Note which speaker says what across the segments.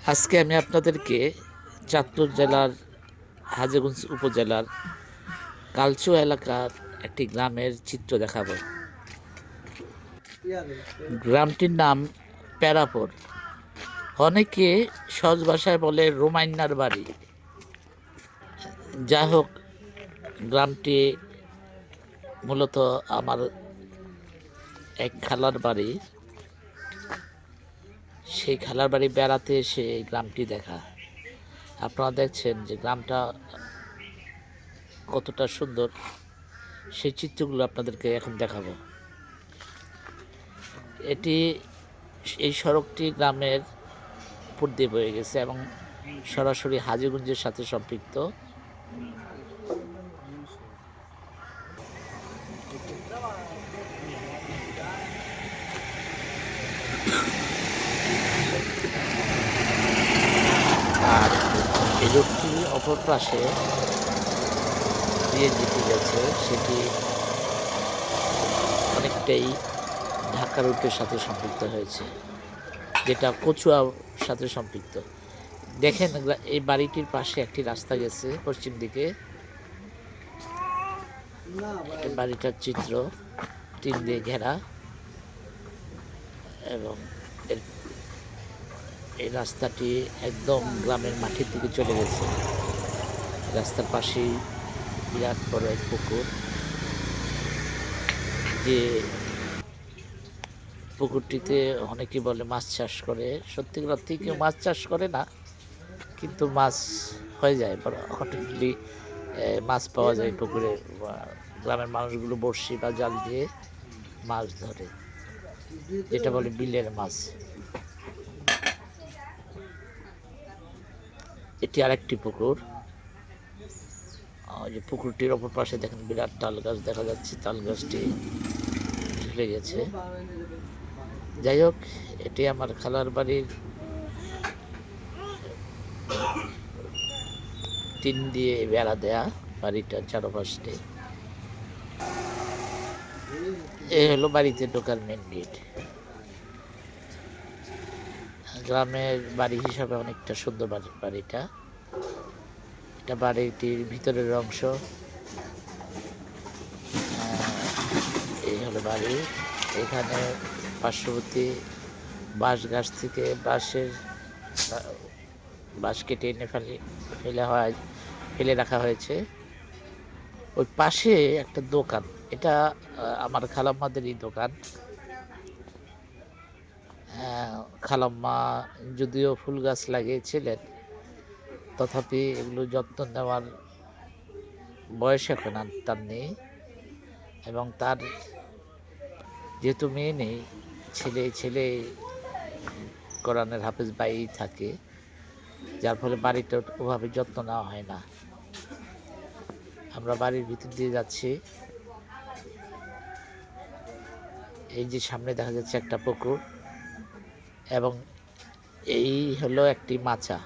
Speaker 1: আজকে আমি আপনাদেরকে চাঁদপুর জেলার হাজীগঞ্জ উপজেলার কালচু এলাকার একটি গ্রামের চিত্র দেখাবো। গ্রামটির নাম প্যারাপুর, অনেকে সহজ ভাষায় বলে রোমাইন্যার বাড়ি। যাই হোক, গ্রামটি মূলত আমার এক খালার বাড়ি। সেই খালার বাড়ি বেড়াতে এসে এই গ্রামটি দেখা। আপনারা দেখছেন যে গ্রামটা কতটা সুন্দর, সেই চিত্রগুলো আপনাদেরকে এখন দেখাবো। এই সড়কটি গ্রামের উপর দিয়ে বয়ে গেছে এবং সরাসরি হাজীগঞ্জের সাথে সম্পৃক্ত। আর এই রোডটি অপর পাশে দিয়ে যেতে গেছে, সেটি অনেকটাই ঢাকা রুটের সাথে সম্পৃক্ত হয়েছে, যেটা কচুয়ার সাথে সম্পৃক্ত। দেখেন, এই বাড়িটির পাশে একটি রাস্তা গেছে পশ্চিম দিকে। বাড়িটার চিত্র টিন দিয়ে ঘেরা এবং এই রাস্তাটি একদম গ্রামের মাঠের দিকে চলে গেছে। রাস্তার পাশেই বিরাট বড় এক পুকুর, যে পুকুরটিতে অনেকে বলে মাছ চাষ করে। সত্যিকার অর্থে কেউ মাছ চাষ করে না, কিন্তু মাছ হয়ে যায়, হঠাৎলি মাছ পাওয়া যায় পুকুরে। গ্রামের মানুষগুলো বড়শি বা জাল দিয়ে মাছ ধরে, যেটা বলে বিলের মাছ। এটি আরেকটি পুকুর। যে পুকুরটির অপর পাশে দেখেন বিরাট তাল গাছ দেখা যাচ্ছে, তাল গাছটি ঝুলে গেছে। যাই হোক, এটি আমার খালার বাড়ির টিন দিয়ে বেড়া দেয়া বাড়িটার চারপাশে। এই হলো বাড়িতে ঢোকার মেন গেট। গ্রামের বাড়ি হিসাবে অনেকটা সুন্দর বাড়িটা। এটা বাড়িটির ভিতরের অংশ। এই হলো বাড়ি। এখানে পার্শ্ববর্তী বাঁশ গাছ থেকে বাঁশ কেটে এনে ফেলে রাখা হয়েছে। ওই পাশে একটা দোকান, এটা আমার খালাম্মাদেরই দোকান। খালাম্মা যদিও ফুল গাছ লাগিয়েছিলেন, তথাপি এগুলো যত্ন নেওয়ার বয়স এখন আর তার নেই। এবং তার যেহেতু মেয়ে নেই, ছেলে কোরআনের হাফেজ বাইই থাকে, যার ফলে বাড়িটা ওভাবে যত্ন নেওয়া হয় না। আমরা বাড়ির ভিতর দিয়ে যাচ্ছি। এই যে সামনে দেখা যাচ্ছে একটা পুকুর, এবং এই হলো একটি মাচা।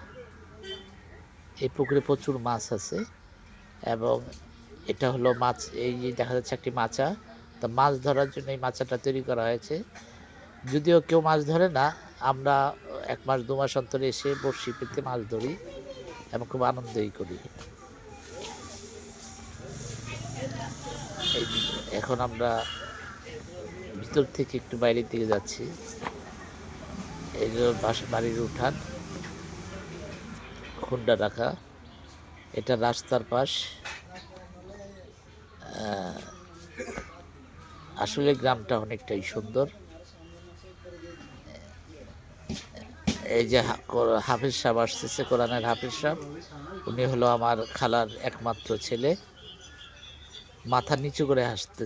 Speaker 1: এই পুকুরে প্রচুর মাছ আছে, এবং এটা হলো মাছ। এই যে দেখা যাচ্ছে একটি মাচা, তা মাছ ধরার জন্য এই মাচাটা তৈরি করা হয়েছে। যদিও কেউ মাছ ধরে না, আমরা 1 মাস 2 মাস অন্তরে এসে বড়শি পেতে মাছ ধরি এবং খুব আনন্দই করি। এখন আমরা ভিতর থেকে একটু বাইরের দিকে যাচ্ছি। এই যে বাড়ির উঠান, খুন্ডা রাখা, এটা রাস্তার পাশ। আসলে গ্রামটা অনেকটাই সুন্দর। এই যে হাফিজ সাহেব আসতেছে, কোরআনের হাফিজ সাহেব, উনি হলো আমার খালার একমাত্র ছেলে। মাথা নিচু করে হাসতেছে।